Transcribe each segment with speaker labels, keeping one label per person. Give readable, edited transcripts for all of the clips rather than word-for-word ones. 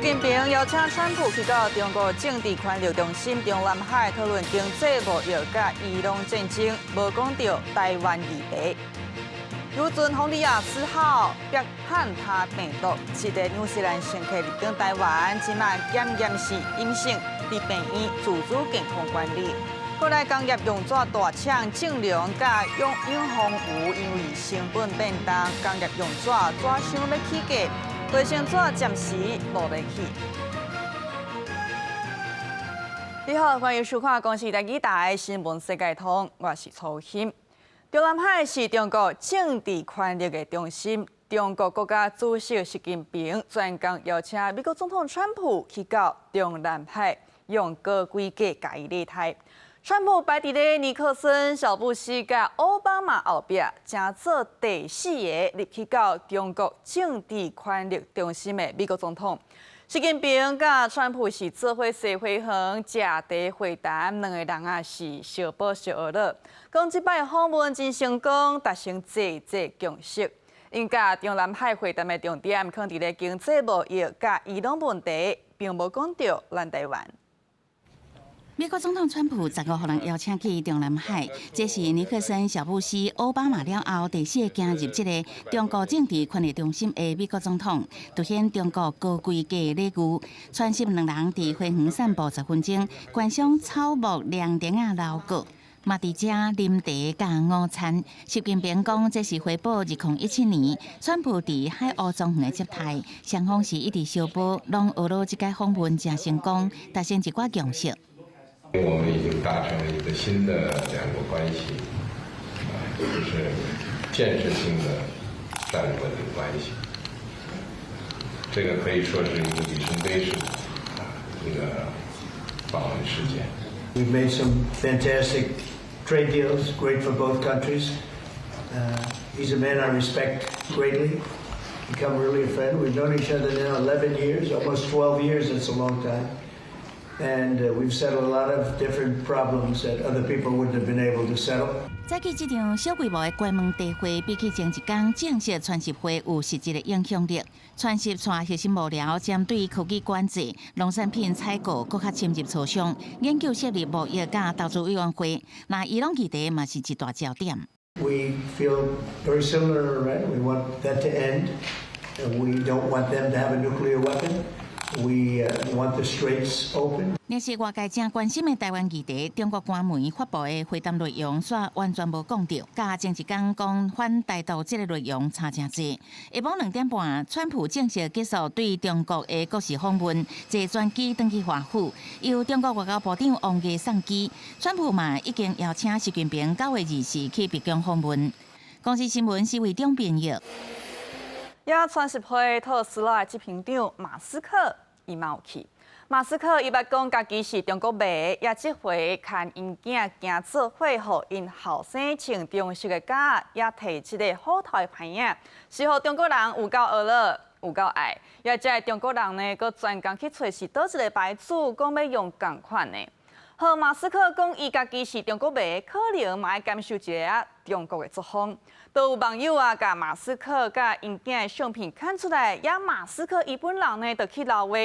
Speaker 1: 近平邀请川普去到中国政治权力中心中南海讨论经济贸易甲伊朗战争，无讲到台湾议题。如尊洪利亚4号逼汉他病毒，使得纽西兰乘客入境台湾，即卖检验是阴性，伫病院自主健康管理。国内工业用纸大抢正良甲永丰有因为成本变重，工业用纸纸箱要起价。卫生纸暂时无得去。你好，欢迎收看公视第2台新闻世界通，我是曹欣。中南海是中国政治权力的中心，中国国家主席习近平专工邀请美国总统川普去到中南海，用高规格加以礼台。川普摆伫咧尼克森、小布希甲奥巴马后壁，正做第4个入去到中国政治权力中心的美国总统。习近平甲川普是做伙坐回航、食茶会谈，两个人也是小宝小学乐。讲即摆访问真成功，达成济共识。因甲中南海会谈的重点，可能伫咧经济贸易甲伊朗问题，并无讲到咱台湾。
Speaker 2: 美国总统川普15号人邀请去中南海，这是尼克森、小布希、奥巴马了后第4个加入这个中国政治权力中心的美国总统，凸显中国高规格礼遇。川习两人伫花园散步10分钟，观赏草木凉亭啊楼阁。嘛伫遮啉茶甲午餐，习近平讲这是回报2017年川普伫海鸥庄园的接待，双方是一直相补，拢学到这届访问真成功，达成一寡共识。
Speaker 3: 我们已经达成了一个新的两国关系，就是建设性的战略稳定关系。这个可以说是一个里程碑式的一个访问事件。
Speaker 4: We've made some fantastic trade deals, great for both countries. He's a man I respect greatly. Become really a friend. We've known each other now 11 years, almost 12 years. That's a long time. And we've settled a lot of different problems that other people wouldn't have been able to settle.
Speaker 2: 早起这场小规模的关门大会，比起前一天正式川习会有实质的影响力。川习带核心幕僚针对科技管制、农产品采购更较深入磋商，研究设立贸易甲投资委员会。那伊朗议题嘛是一大焦点。
Speaker 4: We feel very similar in Iran. We want that to end. We don't want them to have a nuclear weapon. We want the straits open.
Speaker 2: 若是外界正关心的台湾议题，中国官媒发布的会谈内容煞完全无讲到，甲前一天讲反台独这个内容差真济。下晡2点半，川普正式结束对中国的国事访问，坐专机登去华府，由中国外交部长王毅送机。川普嘛已经邀请习近平9月20日去北京访问。公司新闻是为中编译。
Speaker 1: 也川习会特斯拉执行长马斯克伊嘛有去。马斯克伊捌讲家己是中国迷，也即回牵因囝行做伙，互因后生穿中式的甲，也摕即个好头的牌影，是互中国人有够学乐，有够爱。也即中国人呢，佮专工去找是倒一个牌子，讲要用共款的。和马斯克讲伊家己是中国迷，可能嘛要感受一下中国的作风。都有网友啊，甲马斯克甲因囝的相片看出来，也马斯克伊本人呢，就去留话，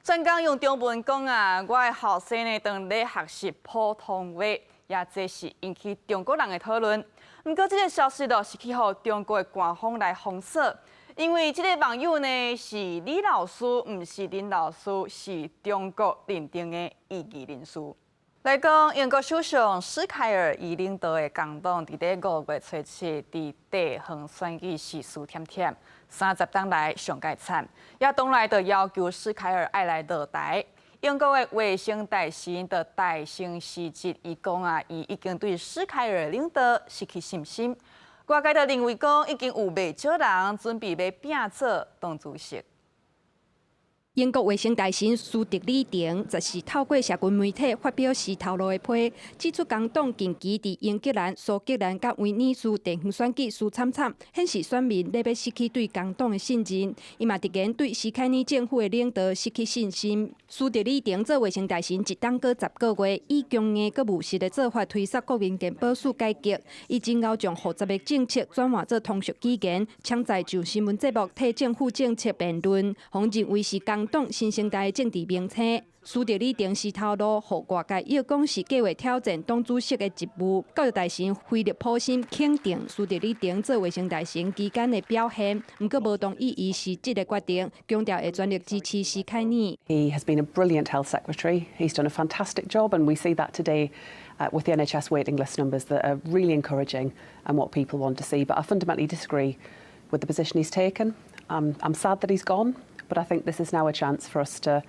Speaker 1: 专工用中文讲啊，我的后生呢，当咧学习普通话，也这是引起中国人的讨论。不过，这个消息是去互中国的官方来封锁，因为这个网友呢是李老师，唔是林老师，是中国认定的异议人士。来讲，英国首相史凯尔伊领导的工党，伫咧5月初7伫地方选举时输忝忝，30天来上界惨，也当来就要求史凯尔爱来落台。英国的卫生大臣的戴森时节，伊讲啊，伊已经对史凯尔领导失去信心。外界就认为讲，已经有袂少人准备要拼做党主席。
Speaker 5: 英国卫生大臣苏德里廷14透过社群媒体发表时透露的批，指出工党近期伫英格兰、苏格兰甲威尼斯地方选举输惨惨，显示选民咧要失去对工党的信任。伊嘛直言对史凯尼政府的领导失去信心。苏德里廷做卫生大臣一当过10个月，以强硬佮务实的做法推动国民健保署改革。伊前后将复杂的政策转换做通俗语言，抢在就新闻节目替政府政策辩论，红认为是工党新生代政治名称。苏德里定是透露，互外界又讲是计划挑战党主席的职务。教育大臣菲利普森肯定苏德里定做卫生大臣期间的表现，不过无同意伊是这个决定，强调会全力支持施凯尼。
Speaker 6: He has been a brilliant health secretary. He's done a fantastic job, and we see that today with the NHS waiting list numbers that are really encouraging and what people want to see. But I fundamentally disagree with the position he's taken. I'm sad that he's gone, but I think this is now a chance for us to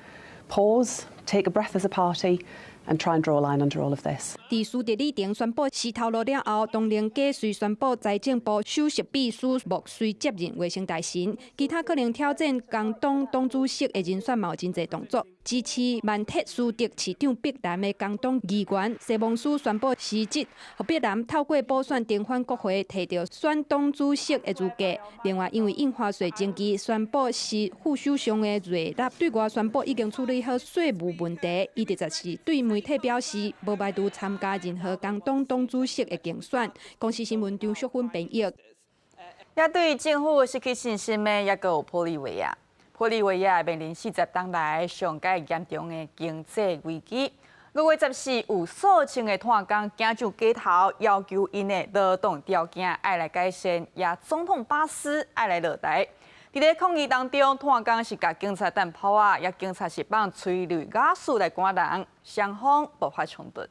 Speaker 6: pause, take a breath as a party, and try and draw a line under all of this.
Speaker 5: 伫苏德里定宣布是透露了后，当然继续宣布财政部首席秘书莫须接任卫生大臣，其他可能挑战共党党主席的人选嘛有真侪动作。支持曼特苏德市长碧南的共党议员谢蒙斯宣布辞职，让碧南透过补选重返国会，摕到选党主席的资格。另外，因为印花税征期宣布是副首相的瑞纳对外宣布已经处理好税务问题，伊直接是对媒体表示无排除参加任何共党党主席的竞选。公司新闻张淑芬编译。
Speaker 1: 也对政府失去信心的，也有玻利维亚。玻利维亚面临40年来上界严重的经济危机。5月14日，有数千个炭工行上街头，要求因的劳动条件爱来改善，也总统巴斯爱来落台。伫咧抗议当中，炭工是甲警察弹炮啊，也警察是放催泪瓦斯来赶人，双方爆发冲突。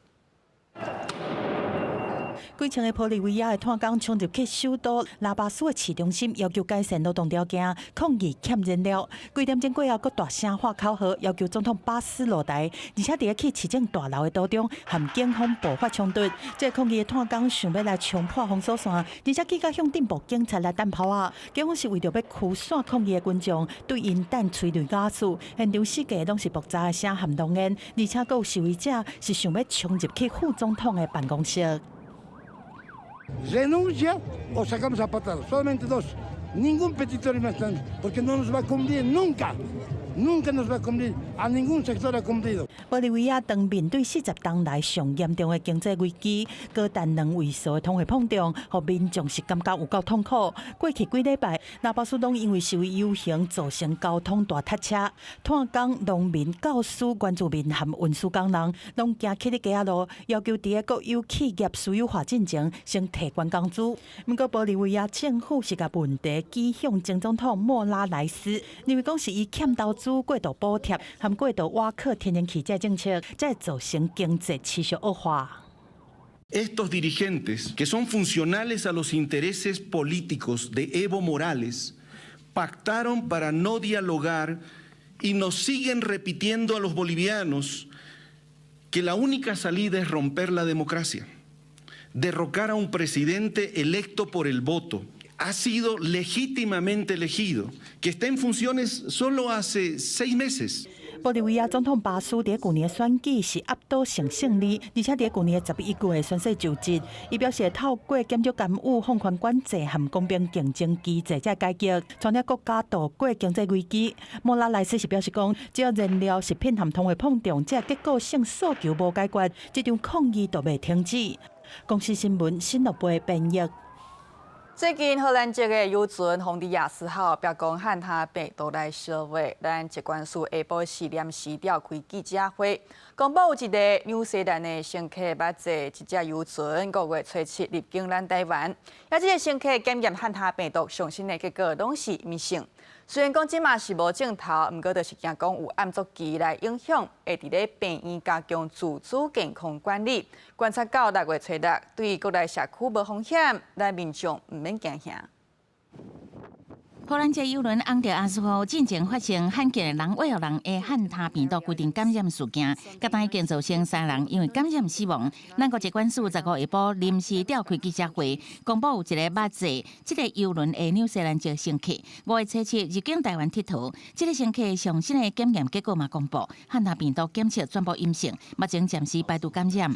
Speaker 7: 几千个玻利维亚的炭工冲入去首都拉巴斯的市中心，要求改善劳动条件，抗议欠燃料。几点钟过后，佫大声喊口号，要求总统巴斯落台，而且伫咧去市政大楼的途中，和警方爆发冲突。这抗议的炭工想要来冲破封锁线，而且记甲向顶部警察来弹炮啊！警方是为着要驱散抗议的群众，对因弹催泪瓦斯。现场四界拢是爆炸的声和浓烟，而且佫有示威者是想要冲入去副总统的办公室。
Speaker 8: Renuncia o sacamos a patadas. Solamente dos. Ningún petitorio más tanto, porque no nos va a cumplir nunca. Nunca nos va a cumplir, a ningún sector ha cumplido.
Speaker 7: 玻利维亚当面对40年来上严重的经济危机，高达2位数的通货膨胀，让民众是感觉有够痛苦。过去几礼拜，拉巴斯拢因为示威游行造成交通大塞车，炭工、农民、教师、原住民和运输工人拢行起咧街仔路，要求伫个国有企业私有化进前先提高工资。不过玻利维亚政府是甲问题指向前总统莫拉莱斯，认为讲是伊欠投资过度补贴和过度挖克天然气这政策，才造成经济持续恶化。
Speaker 9: Estos dirigentes, que son funcionales a los intereses políticos de Evo Morales, pactaron para no dialogar y nos siguen repitiendo a los bolivianos que la única salida es romper la democracia, derrocar a un presidente electo por el voto. Ha sido legítimamente elegido, que está en funciones solo hace 6 meses.
Speaker 7: 玻利维亚总统巴斯伫去年的选举是压倒性胜利，而且伫去年11月宣誓就职。伊表示透过减少干预、放宽管制和公平竞争机制，才解决创了国家度过经济危机。莫拉莱斯是表示讲，只要燃料、食品和通货膨胀这结构性诉求无解决，这场抗议就袂停止。公司新闻新乐杯编译。
Speaker 1: 最近荷兰籍的游船洪迪亚斯号白讲汉他病毒来烧话，咱疾管署下晡时临时召开记者会，公布有一个纽西兰的乘客捌坐一只游船5月初7入境咱台湾，也这个乘客检验汉他病毒上新的结果拢是阴性。虽然讲即嘛是无镜头，毋过就是惊讲有暗作期来影响，会伫咧病院加强自主健康管理。观察到6月初6，对国内社区无风险，咱民众毋免惊吓。
Speaker 2: 荷兰籍邮轮昂德阿斯号进前发生罕见的人喂人的汉他病毒规定感染事件，甲当已经造成3人因为感染死亡。咱国疾管署15下晡临时召开记者会，公布有一个捌坐这个邮轮的纽西兰籍乘客5月初7入境台湾佚佗。这个乘客上新的检验结果嘛公布，汉他病毒检测全部阴性，目前暂时排除感染。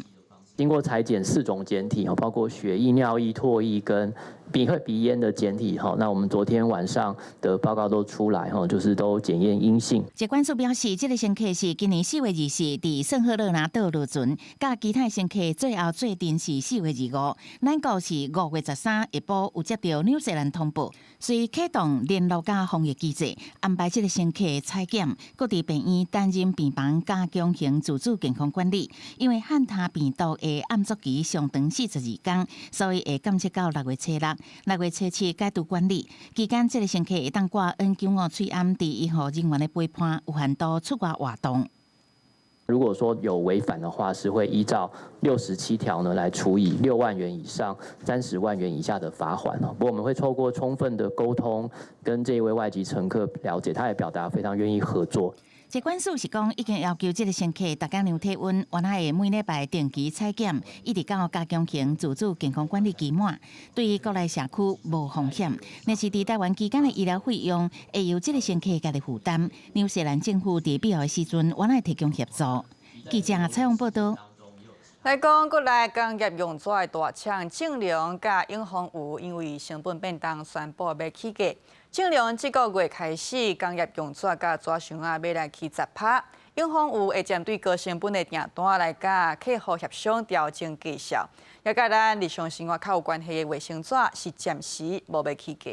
Speaker 10: 经过裁剪4种检体，包括血液、尿液、唾液跟鼻咽的检体，那我们昨天晚上的报告都出来，就是都检验阴性。
Speaker 2: 疾管署表示，这个乘客是今年4月24日伫圣赫勒拿岛落船，甲其他乘客最后做阵是4月25，咱国是5月13下晡有接到纽西兰通报，随启动联络甲防疫机制，安排这个乘客采检，各伫病院担任病房加强型自主健康管理。因为汉他病毒的暗作期上长42天，所以会监测到6月初6。6月初7解除管理期间，这个乘客会当挂 N95 催暗，伫医护人员的陪伴，有限度出外活动。
Speaker 10: 如果说有违反的话，是会依照67条呢来处以6万元以上30万元以下的罚款。不过我们会透过充分的沟通，跟这一位外籍乘客了解，他也表达非常愿意合作。
Speaker 2: 疾管署是讲，已经要求这个乘客逐天量体温，原来会每礼拜定期采检，一直到加强型自主健康管理期满，对于国内社区无风险。但是伫台湾期间的医疗费用，会由这个乘客家己负担。纽西兰政府伫必要的时阵，原来提供协助。记者采访报道。
Speaker 1: 来讲，国内工业用纸的大厂正良甲永丰有因为成本变动，宣布要起价。正良这个月开始，工业用纸甲纸箱要来起10%，永丰有会针对高成本的订单来甲客户协商调整价效。也甲咱日常生活较有关系的卫生纸是暂时无要起价。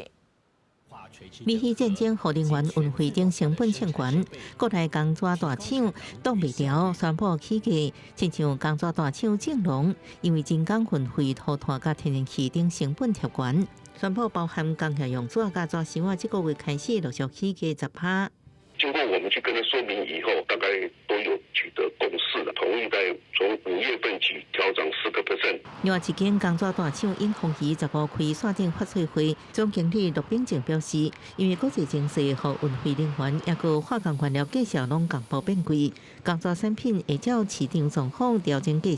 Speaker 11: 美西战争和能源运费等成本欠悬，国内工纸大厂挡袂牢，宣布起价。亲像工纸大厂正良，因为人工运费、土炭甲天然气等成本贴悬，宣布包含工业用纸甲纸箱这个月开始陆续起价10%。
Speaker 12: 经过我们去跟他说明以后，大概都有取得共识了，同意在从5月份起调整4%。
Speaker 11: 另外一间工纸大厂永丰鱼15开线顶发脆会，总经理陆秉正表示，因为国际形势和运费能源，也个化工原料价格拢同步变贵，工纸产品会照市场状况调整价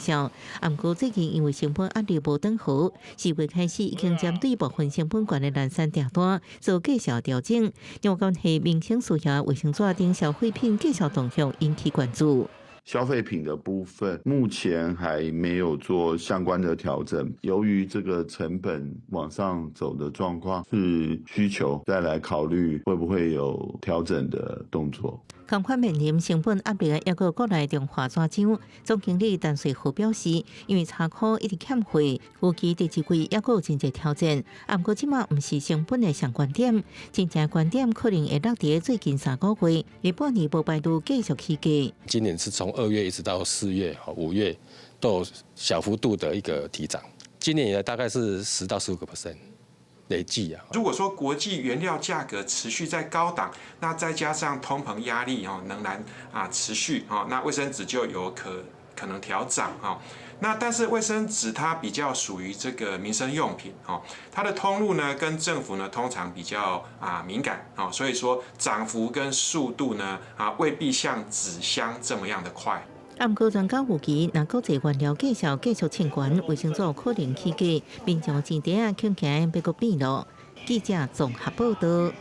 Speaker 11: 格。不过最近因为成本压力无等好，4月开始已经针对部分成本悬的南山订单做价格调整。有关系民生需要卫生纸等消费品价格动向引起关注。
Speaker 13: 消费品的部分目前还没有做相关的调整，由于这个成本往上走的状况是需求，再来考虑会不会有调整的动作。
Speaker 11: 同款面临成本压力的，也有国内中华纸厂总经理陈瑞虎表示，因为查库一直欠货，预期第2季也有真侪挑战。不过即马唔是成本的上观点，真正观点可能会落伫最近3个月，下半年无排除继续起价。
Speaker 14: 今年是从2月一直到4月、5月都有小幅度的一个提涨，今年以来大概是10到15%。累计啊，
Speaker 15: 如果说国际原料价格持续在高档，那再加上通膨压力仍然持续那卫生纸就有可能调涨那但是卫生纸它比较属于这个民生用品它的通路呢跟政府呢通常比较敏感所以说涨幅跟速度呢未必像纸箱这么样的快。
Speaker 11: 不过专家预期，若国际原料价格继续欠悬，卫生纸可能起价，民众钱袋啊恐惊要搁变咯。记者综合报道。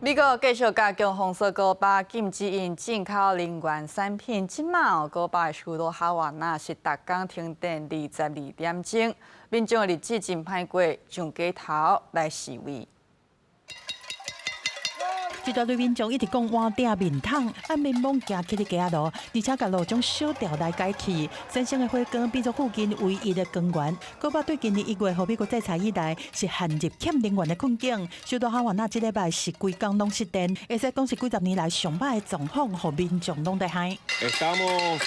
Speaker 1: 美国继续加强红色古巴禁止因进口能源产品。即晚古巴的首都哈瓦那是逐天停电22点钟，民众的日子真歹过，上街头来示威。
Speaker 7: 一大堆民众一直讲换顶面桶，按民风行起的街路，而且甲路中小条来改去，新生的火光变作附近唯一的光源。古巴对今年1月和美国制裁以来，是陷入欠能源的困境。首都哈瓦那这礼拜是规工拢失电，会使讲是几10年来上歹的状况，和民众拢在嗨。
Speaker 16: Estamos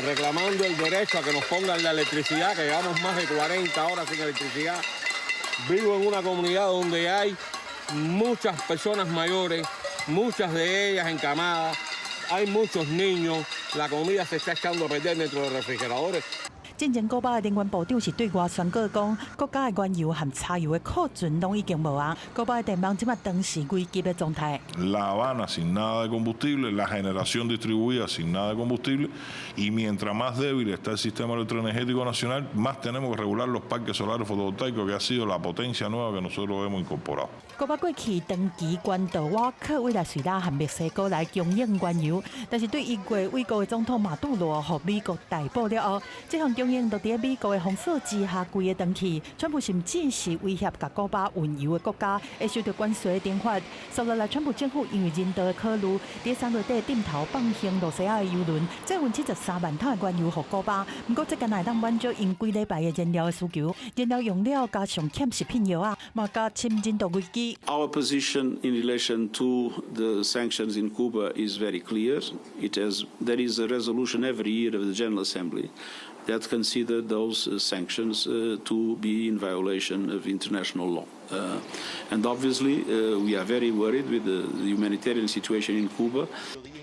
Speaker 16: reclamando el derecho a que nos pongan la electricidad, que llevamos más de 40 horas sin electricidad. Vivo en una comunidad donde hay muchas personas mayores, muchas de ellas encamadas, hay muchos niños, la comida se está echando a perder dentro de los refrigeradores.
Speaker 7: 之前古巴的能源部长是对外宣告讲，国家的原油和柴油的库存拢已经无啊。古巴的电网即马当时危急的状态。
Speaker 17: La Habana sin nada de combustible, la generación distribuida sin nada de combustible, y mientras más débil está el sistema electroenergético nacional, más tenemos que regular los parques solares fotovoltaicos, que ha sido la potencia nueva que nosotros hemos incorporado.
Speaker 7: 古巴过去长期关岛瓦克为了瑞拉和墨西哥来供应原油，但是对1月美国的总统马杜罗和美国逮捕了后，这项供应都伫美国的封锁之下规个断去。川普甚至是威胁甲古巴运油的国家会受到关税惩罚。接落来，川普政府因为人道的考虑，伫3月底点头放行罗西亚的油轮，再运73万桶的原油给古巴。不过，这间会当满足因几礼拜的燃料的需求，燃料用料加上欠食品药啊，嘛加深人道危机。
Speaker 18: Our position in relation to the sanctions in Cuba is very clear. There is a resolution every year of the General Assembly that consider those sanctions to be in violation of international law. And obviously, we are very worried with the humanitarian situation in Cuba.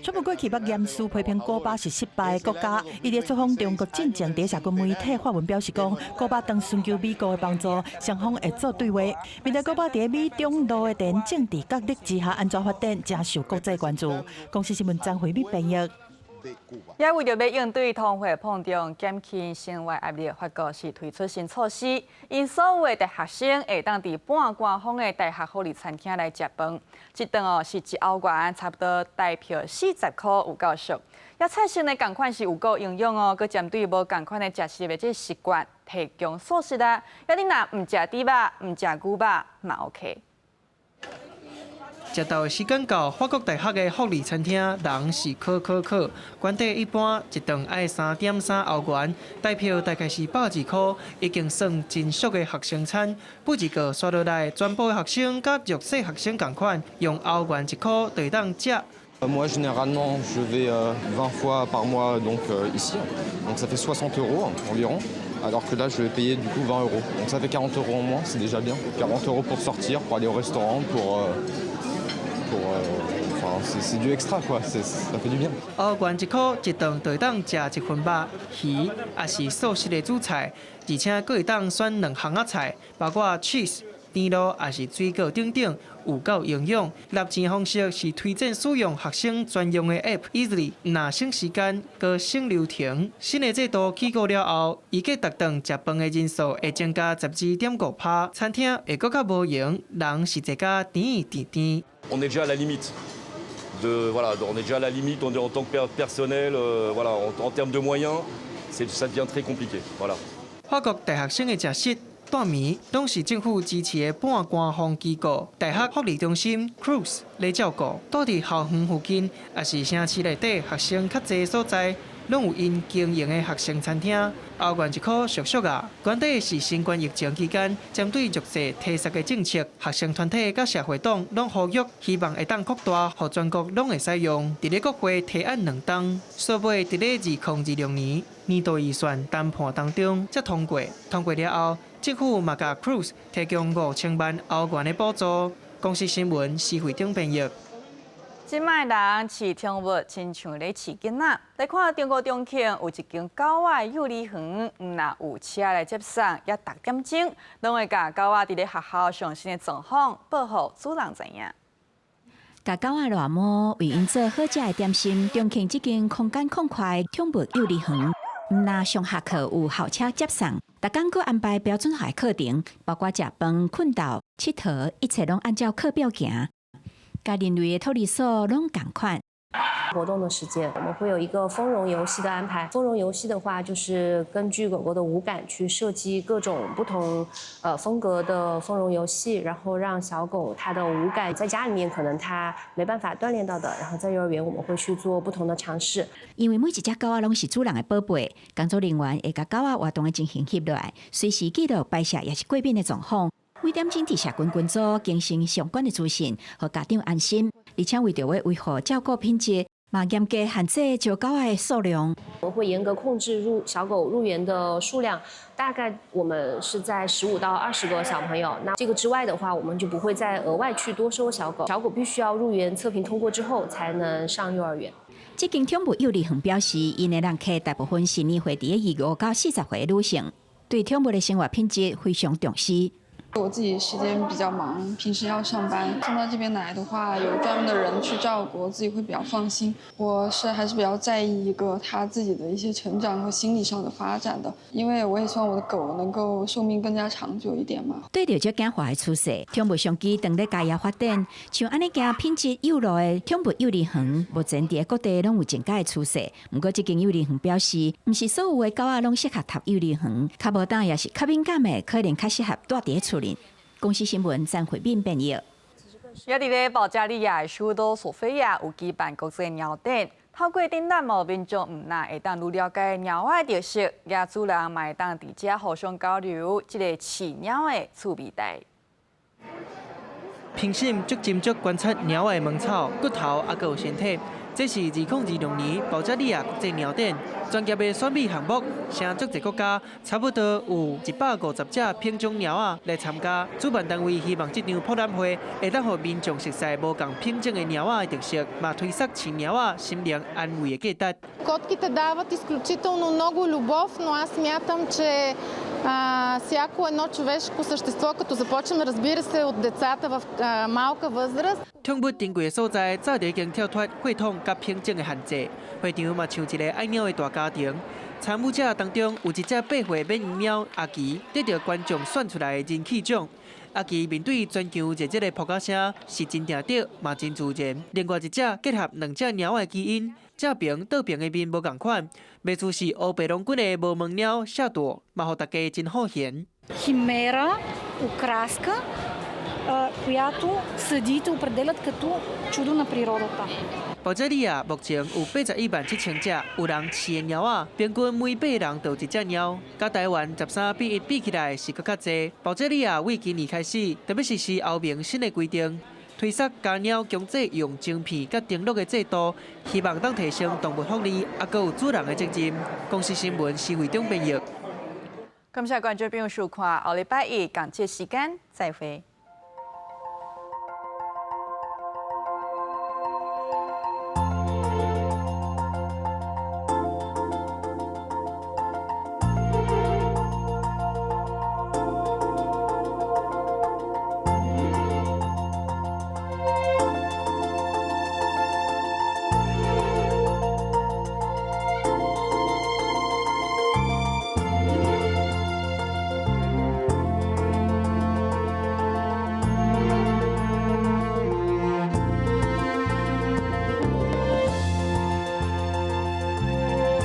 Speaker 7: 川普过去捌严肃批评古巴是失败的国家，伊伫出访中国进前伫社群媒体发文表示讲，古巴当寻求美国的帮助，双方会做对话。面对古巴伫美中路的地缘政治角力之下安怎发展，正受国际关注。公司新闻张惠美编译。
Speaker 1: 也为着要应对通货膨胀、减轻生活压力，法国是推出新措施，因所有的大学生会当伫半官方的大学福利餐厅来食饭，一顿是1欧元，差不多台票40块有够俗。也菜色呢，共款是有够营养哦，佮针对无共款的食食的这习惯，提供素食啊。要你若唔食猪肉、唔食牛肉嘛 OK。
Speaker 19: 食到时间到，法国大学的福利餐厅人是可。原地一般一顿要3.3欧元，台票大概是102块，已经算真俗的学生餐。不一个刷落来，全部的学生甲弱势学生同款，用欧元1块就当食。
Speaker 20: Moi, généralement, je vais 20 fois par mois donc, ici. Donc ça fait 60 € environ. Alors que là, je vais payer du coup 20 €. Donc ça fait 40 € en moins, c'est déjà bien. 40 € pour sortir, pour aller au restaurant, enfin, c'est du extra, quoi. Ça fait du bien.
Speaker 19: 欧元1块一顿就当食1份肉、鱼，也是素食的主菜，而且佫会当选2项仔菜，包括 cheese、甜露，也是水果等等。有够营养，纳钱方式是推荐使用学生专用的 App Easily， 若省时间，佮省流程。新的制度起过了后，预计逐顿食饭的人数会增加12.5%，餐厅会佫较无闲，人是坐甲甜甜。
Speaker 20: On est déjà à la limite. On est déjà à la limite. On est en tant que personnel, voilà, en termes de moyens, ça devient très compliqué. Voilà.
Speaker 19: 法国大学生的食室。大眠拢是政府支持的半官方机构，大学福利中心 Cruz 来照顾。倒伫校园附近，也是城市内底学生较侪所在，拢有因经营的学生餐厅。欧元1块俗啊！原底是新冠疫情期间，针对弱势特色的政策，学生团体甲社会党拢呼吁，希望会当扩大，互全国拢会使用。伫咧国会提案2档，所买伫咧2026年年度预算谈判当中才通过。通过了后，政府嘛甲 Cruz 提供5000万欧元的补助。公司新闻施惠中编译。
Speaker 1: 即卖人饲宠物，亲像咧饲囡仔。来看中国重庆有一间狗仔幼儿园，若有车来接送，也6点钟，拢会甲狗仔伫咧学校上新的状况报互主人知影。
Speaker 2: 甲狗仔热摸，为因做好食的点心。重庆这间空间宽快宠物幼儿园，毋但上下课有校车接送，逐工佫安排标准化的课程，包括食饭、困觉、佚佗，一切拢按照课表行。甲人类的托儿所拢同款。
Speaker 21: 活动的时间，我们会有一个丰容游戏的安排。丰容游戏的话，就是根据狗狗的五感去设计各种不同风格的丰容游戏，然后让小狗它的五感在家里面可能它没办法锻炼到的，然后在幼儿园我们会去做不同的尝试。
Speaker 2: 因为每一只狗仔拢是主人的宝贝，工作人员会甲狗仔活动的进行翕落来，随时记录拍摄也是贵宾的状况。每点钟伫社群组更新相关的资讯，互家长安心。而且为着要维护照顾品质，嘛严格限制照狗仔的数量。
Speaker 21: 我们会严格控制小狗入园的数量，大概我们是在15到20个小朋友。那这个之外的话，我们就不会再额外去多收小狗。小狗必须要入园测评通过之后，才能上幼儿园。
Speaker 2: 这间宠物幼儿园表示，因的人客大部分是年岁伫25到40岁的女性，对宠物的生活品质非常重视。
Speaker 3: 我自己时间比较忙，平时要上班，送到这边来的话，有专门的人去照顾，自己会比较放心。我还是比较在意一个他自己的一些成长和心理上的发展的，因为我也希望我的狗能够寿命更加长久一点嘛。
Speaker 22: 对着这间花的出世，宠物相机当咧家业发展，像安尼间品质优良的宠物幼儿园，目前伫各地拢有增加的趋势。不过，这间幼儿园表示，不是所有的狗仔拢适合读幼儿园，较无当也是较敏感的，可能较适合住伫厝里。公司新闻张慧敏编译。也
Speaker 1: 伫咧保加利亚的首都索菲亚有举办国际鸟展，透过展览无民众唔但会当愈了解鸟仔的特色，也主人嘛会当伫遮互相交流这个饲鸟的趣味代。
Speaker 19: 评审足斟酌观察鸟仔的毛草、骨头，还有身体。这是2026年保加利亚国际鸟展专业的选美项目，请足侪国家差不多有150只品种鸟仔来参加。主办单位希望这场博览会会当让民众熟悉无同品种的鸟仔的特色，嘛推测饲鸟仔心灵安慰的价值。
Speaker 23: Котките дават изключително много любов, но аз смятам, че всяко едно човешко същество, като започнем, разбира се, от децата в малка възраст.
Speaker 19: 宠物珍贵的所在，早就已经跳脱血统甲品种的限制。会场嘛像一个爱猫的大家庭。参与者当中有一只8岁缅因猫阿奇，得到观众选出来的人气奖。阿奇面对全球热烈的扑克声，是真定得，嘛真自然。另外一只结合2只鸟的基因，正平倒平的面无共款，袂似是欧白龙骨的无毛鸟下舵，嘛互大家真好嫌。
Speaker 24: Химера, окраска, която съдиите определят като чудо на природата.
Speaker 19: 保加利亚目前有817000只有人饲的鸟仔，平均每8人就1只鸟，甲台湾13比1比起来是搁较济。保加利亚为今年开始，特别是后面新的规定，推测家鸟强制用晶片甲登录的制度，希望当提升动物福利，也搁有主人的责任。公司新闻是会中编译。
Speaker 1: 感谢观众朋友收看，下礼拜一同这时间再会。